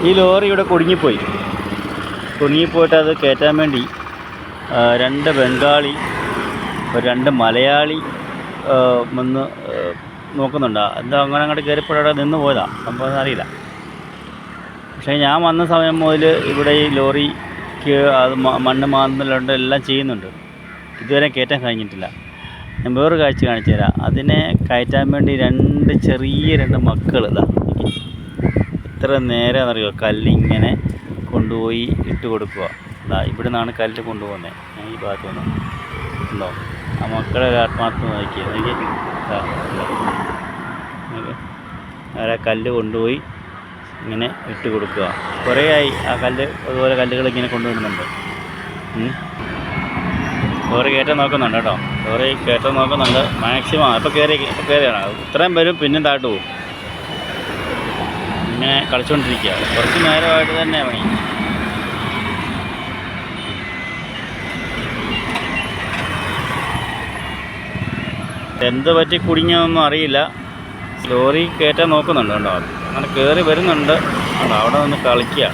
ഈ ലോറി ഇവിടെ കുടുങ്ങിപ്പോയിട്ട് അത് കയറ്റാൻ വേണ്ടി 2 ബംഗാളി 2 മലയാളി വന്ന് നോക്കുന്നുണ്ട്. എന്താ അങ്ങനെ അങ്ങോട്ട് കയറിപ്പോഴവിടെ നിന്ന് പോയതാണ്, സംഭവം അറിയില്ല. പക്ഷേ ഞാൻ വന്ന സമയം മുതൽ ഇവിടെ ഈ ലോറിക്ക് അത് മണ്ണ് മാന്തലുണ്ട്, എല്ലാം ചെയ്യുന്നുണ്ട്. ഇതുവരെ കയറ്റാൻ കഴിഞ്ഞിട്ടില്ല. ഞാൻ വേറൊരു കാഴ്ച കാണിച്ചു തരാം. അതിനെ കയറ്റാൻ വേണ്ടി 2 ചെറിയ മക്കൾ ഇതാ എത്ര നേരം അറിയോ കല്ലിങ്ങനെ കൊണ്ടുപോയി ഇട്ട് കൊടുക്കുക. ഇവിടെ നിന്നാണ് കല്ല് കൊണ്ടുപോകുന്നത്. ഞാൻ ഈ ഭാഗത്ത് വന്നു ഉണ്ടോ ആ മക്കളെ ആത്മാർത്ഥം നോക്കിയത് അവരെ കല്ല് കൊണ്ടുപോയി ഇങ്ങനെ ഇട്ട് കൊടുക്കുക. കുറേ ആയി ആ കല്ല് അതുപോലെ കല്ലുകൾ ഇങ്ങനെ കൊണ്ടുവരുന്നുണ്ട്. ലോറി കയറ്റാൻ നോക്കുന്നുണ്ട് കേട്ടോ. ലോറി കയറ്റാൻ നോക്കുന്നുണ്ട് മാക്സിമം. ഇപ്പോൾ കയറിയാണ് ഇത്രയും വരും, പിന്നെ താഴ്ത്തു പോകും. ഇങ്ങനെ കളിച്ചുകൊണ്ടിരിക്കുക കുറച്ച് നേരമായിട്ട് തന്നെ പണി. എന്ത് പറ്റി കുടുങ്ങിയതൊന്നും അറിയില്ല. ലോറി കയറ്റാൻ നോക്കുന്നുണ്ട് കേട്ടോ. അങ്ങനെ കയറി വരുന്നുണ്ട്. അവിടെ നിന്ന് കളിക്കുക.